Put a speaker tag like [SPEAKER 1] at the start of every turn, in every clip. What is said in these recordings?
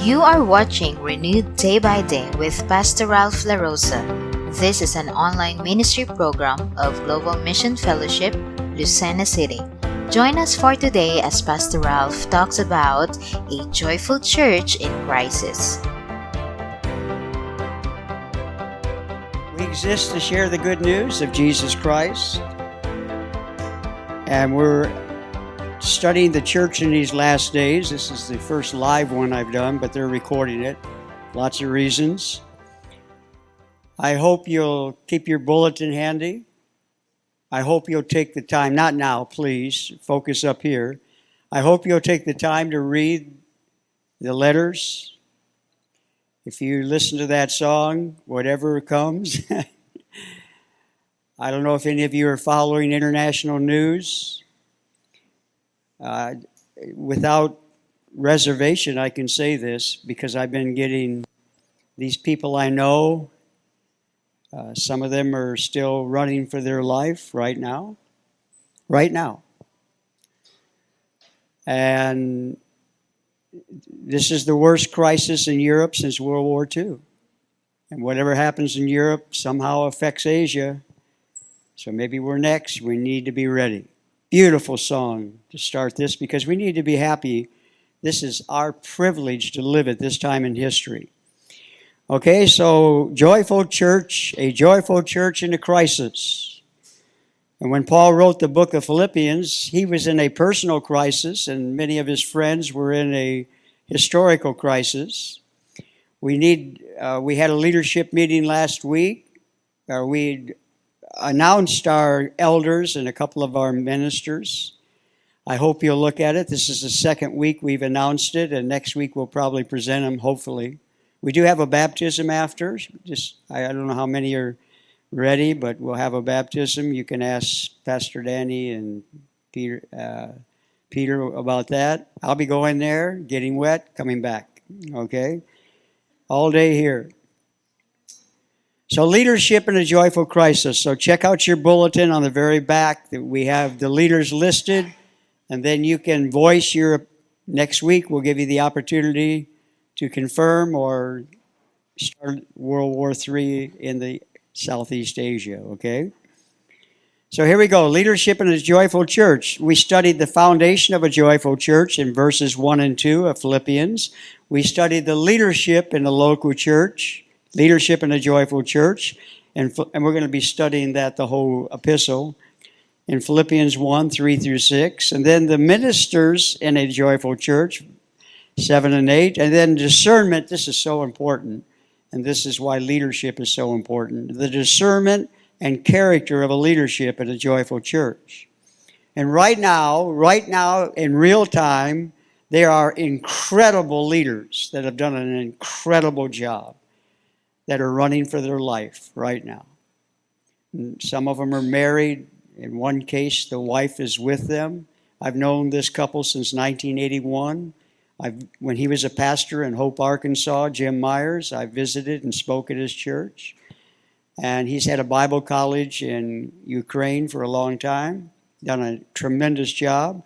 [SPEAKER 1] You are watching Renewed Day by Day with Pastor Ralph LaRosa. This is an online ministry program of Global Mission Fellowship, Lucena City. Join us for today as Pastor Ralph talks about a joyful church in crisis.
[SPEAKER 2] We exist to share the good news of Jesus Christ, and we're studying the church in these last days. This is the first live one I've done, but they're recording it. Lots of reasons. I hope you'll keep your bulletin handy. I hope you'll take the time, not now, please, focus up here. I hope you'll take the time to read the letters. If you listen to that song, whatever comes. I don't know if any of you are following international news. Without reservation, I can say this because I've been getting these people I know. Some of them are still running for their life right now. And this is the worst crisis in Europe since World War II. And whatever happens in Europe somehow affects Asia. So maybe we're next. We need to be ready. Beautiful song to start this because we need to be happy. This is our privilege to live at this time in history. Okay, so joyful church, a joyful church in a crisis. And when Paul wrote the book of Philippians, he was in a personal crisis, and many of his friends were in a historical crisis. We had a leadership meeting last week. We announced our elders and a couple of our ministers. I hope you'll look at it. This is the second week we've announced it, and next week we'll probably present them, hopefully. We do have a baptism after. I don't know how many are ready, but we'll have a baptism. You can ask Pastor Danny and Peter about that. I'll be going there, getting wet, coming back. Okay? All day here. So leadership in a joyful crisis. So check out your bulletin on the very back. We have the leaders listed, and then you can voice your, next week we'll give you the opportunity to confirm or start World War III in the Southeast Asia, okay? So here we go, leadership in a joyful church. We studied the foundation of a joyful church in verses 1 and 2 of Philippians. We studied the leadership in a local church, leadership in a joyful church, and we're going to be studying that the whole epistle in Philippians 1, 3 through 6. And then the ministers in a joyful church, 7 and 8. And then discernment, this is so important, and this is why leadership is so important. The discernment and character of a leadership in a joyful church. And right now, in real time, there are incredible leaders that have done an incredible job that are running for their life right now. And some of them are married. In one case, the wife is with them. I've known this couple since 1981. When he was a pastor in Hope, Arkansas, Jim Myers, I visited and spoke at his church. And he's had a Bible college in Ukraine for a long time, done a tremendous job.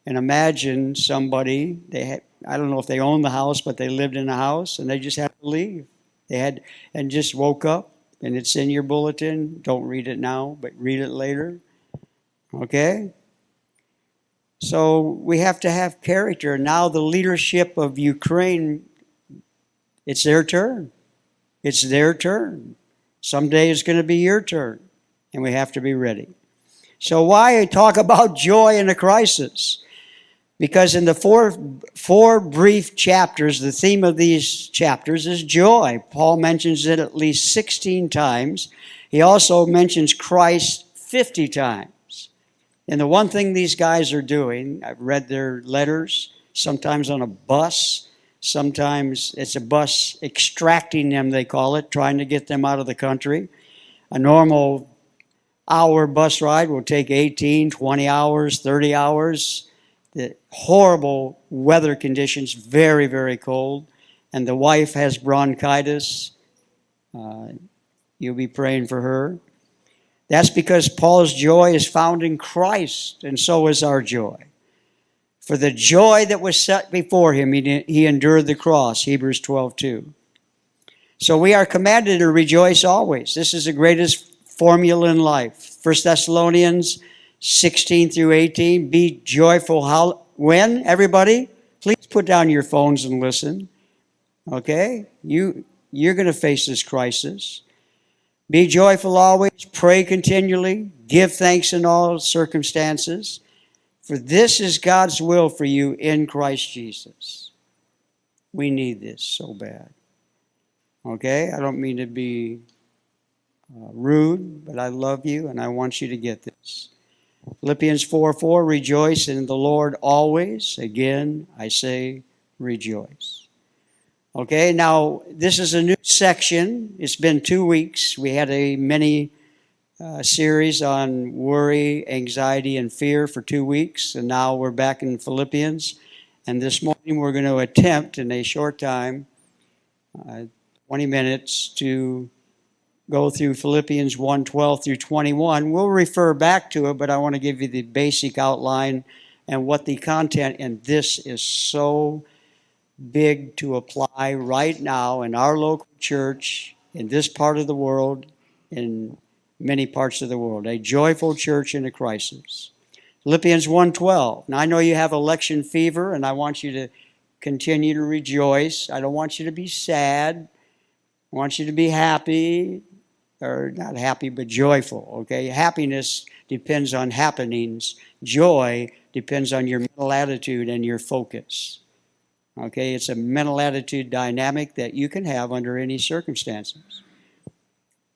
[SPEAKER 2] And imagine somebody, I don't know if they owned the house, but they lived in a house and they just had to leave. And just woke up, and it's in your bulletin. Don't read it now, but read it later. Okay? So we have to have character. Now the leadership of Ukraine, it's their turn. It's their turn. Someday it's going to be your turn, and we have to be ready. So why talk about joy in a crisis? Because in the four brief chapters, the theme of these chapters is joy. Paul mentions it at least 16 times. He also mentions Christ 50 times. And the one thing these guys are doing, I've read their letters, sometimes on a bus, sometimes it's a bus extracting them, they call it, trying to get them out of the country. A normal hour bus ride will take 18, 20 hours, 30 hours. The horrible weather conditions, very, very cold. And the wife has bronchitis. You'll be praying for her. That's because Paul's joy is found in Christ, and so is our joy. For the joy that was set before him, he endured the cross, Hebrews 12:2. So we are commanded to rejoice always. This is the greatest formula in life. 1 Thessalonians 16 through 18, be joyful. When, everybody? Please put down your phones and listen. Okay? You're going to face this crisis. Be joyful always, pray continually, give thanks in all circumstances, for this is God's will for you in Christ Jesus. We need this so bad. Okay? I don't mean to be rude, but I love you and I want you to get this. Philippians 4:4, rejoice in the Lord always. Again, I say rejoice. Okay, now this is a new section. It's been 2 weeks. We had a mini series on worry, anxiety, and fear for 2 weeks, and now we're back in Philippians. And this morning we're going to attempt in a short time, 20 minutes, to go through Philippians 1:12 through 21. We'll refer back to it, but I want to give you the basic outline and what the content, and this is so big to apply right now in our local church, in this part of the world, in many parts of the world. A joyful church in a crisis. Philippians 1:12. Now I know you have election fever, and I want you to continue to rejoice. I don't want you to be sad. I want you to be happy, or not happy, but joyful, okay? Happiness depends on happenings. Joy depends on your mental attitude and your focus. Okay, it's a mental attitude dynamic that you can have under any circumstances.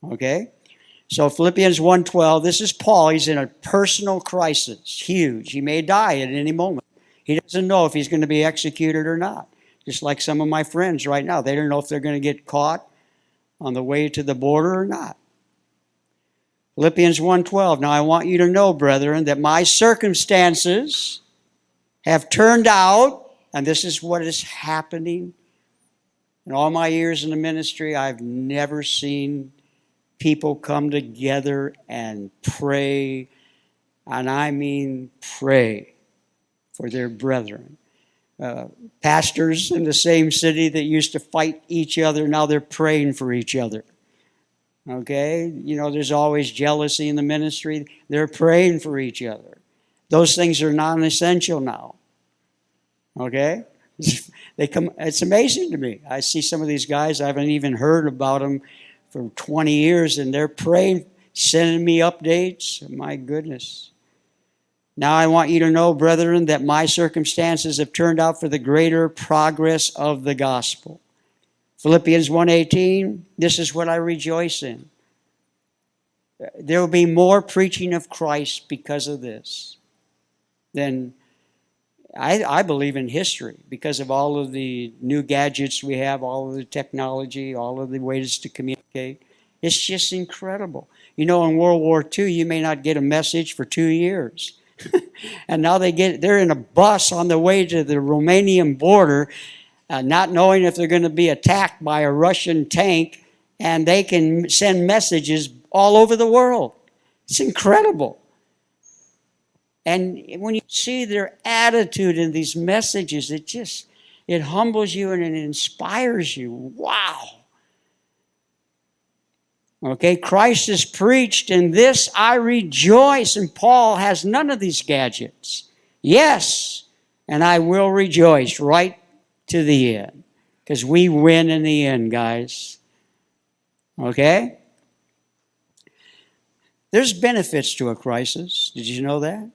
[SPEAKER 2] Okay? So Philippians 1:12, this is Paul. He's in a personal crisis, huge. He may die at any moment. He doesn't know if he's going to be executed or not. Just like some of my friends right now. They don't know if they're going to get caught on the way to the border or not. Philippians 1:12, now I want you to know, brethren, that my circumstances have turned out, and this is what is happening. In all my years in the ministry, I've never seen people come together and pray, and I mean pray for their brethren. Pastors in the same city that used to fight each other, now they're praying for each other. Okay? You know, there's always jealousy in the ministry. They're praying for each other. Those things are non-essential now. Okay? It's amazing to me. I see some of these guys, I haven't even heard about them for 20 years, and they're praying, sending me updates. My goodness. Now I want you to know, brethren, that my circumstances have turned out for the greater progress of the gospel. Philippians 1:18, this is what I rejoice in. There will be more preaching of Christ because of this than I believe in history, because of all of the new gadgets we have, all of the technology, all of the ways to communicate. It's just incredible. You know, in World War II, you may not get a message for 2 years. And now they're in a bus on the way to the Romanian border, not knowing if they're going to be attacked by a Russian tank, and they can send messages all over the world. It's incredible. And when you see their attitude in these messages, it humbles you and it inspires you. Wow. Okay, Christ is preached, in this I rejoice. And Paul has none of these gadgets. Yes, and I will rejoice right to the end, because we win in the end, guys. Okay? There's benefits to a crisis. Did you know that?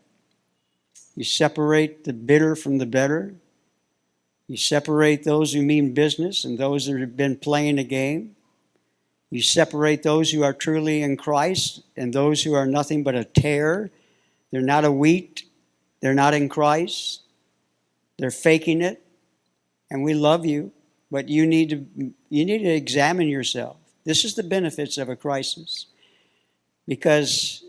[SPEAKER 2] You separate the bitter from the better. You separate those who mean business and those that have been playing a game. You separate those who are truly in Christ and those who are nothing but a tare. They're not a wheat. They're not in Christ. They're faking it. And we love you, but you need to examine yourself. This is the benefits of a crisis. Because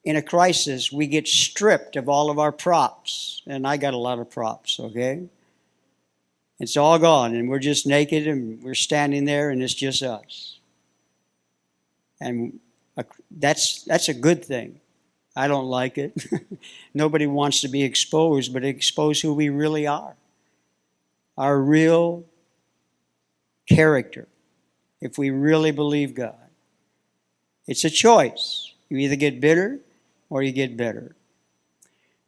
[SPEAKER 2] in a crisis, we get stripped of all of our props. And I got a lot of props, okay? It's all gone, and we're just naked, and we're standing there, and it's just us. And that's a good thing. I don't like it. Nobody wants to be exposed, but expose who we really are. Our real character, if we really believe God. It's a choice. You either get bitter or you get better.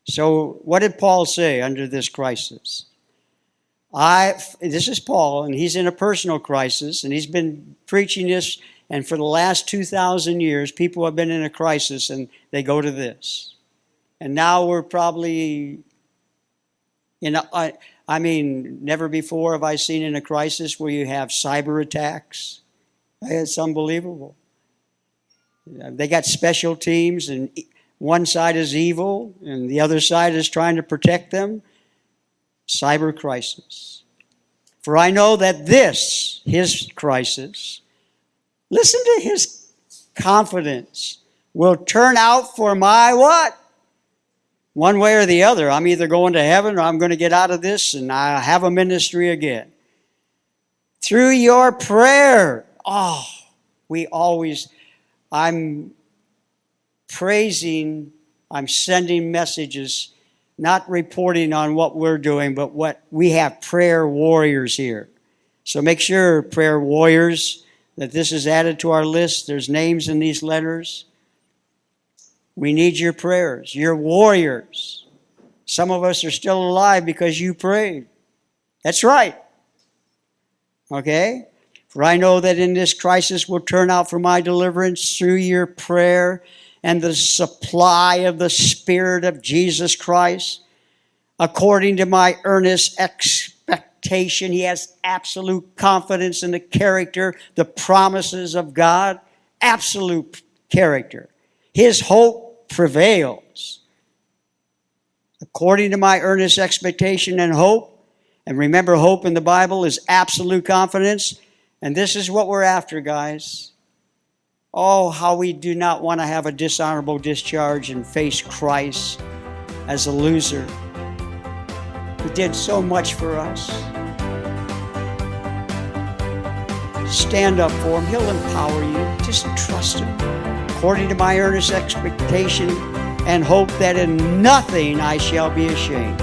[SPEAKER 2] So what did Paul say under this crisis? This is Paul, and he's in a personal crisis, and he's been preaching this, and for the last 2,000 years, people have been in a crisis, and they go to this. And now we're probably never before have I seen in a crisis where you have cyber attacks. It's unbelievable. They got special teams, and one side is evil, and the other side is trying to protect them. Cyber crisis. For I know that this, his crisis, listen to his confidence, will turn out for my what? One way or the other. I'm either going to heaven or I'm going to get out of this and I have a ministry again. Through your prayer. I'm praising, I'm sending messages, not reporting on what we're doing, but what we have prayer warriors here. So make sure, prayer warriors, that this is added to our list. There's names in these letters. We need your prayers. You're warriors. Some of us are still alive because you prayed. That's right. Okay? For I know that in this crisis will turn out for my deliverance through your prayer and the supply of the Spirit of Jesus Christ, according to my earnest expectation. He has absolute confidence in the character, the promises of God, absolute character. His hope prevails. According to my earnest expectation and hope, and remember, hope in the Bible is absolute confidence, and this is what we're after, guys. Oh, how we do not want to have a dishonorable discharge and face Christ as a loser. He did so much for us. Stand up for him. He'll empower you. Just trust him. According to my earnest expectation and hope that in nothing I shall be ashamed.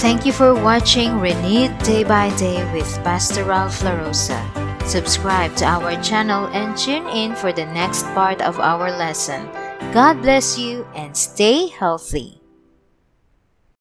[SPEAKER 1] Thank you for watching Renewed Day by Day with Pastor Ralph LaRosa. Subscribe to our channel and tune in for the next part of our lesson. God bless you and stay healthy.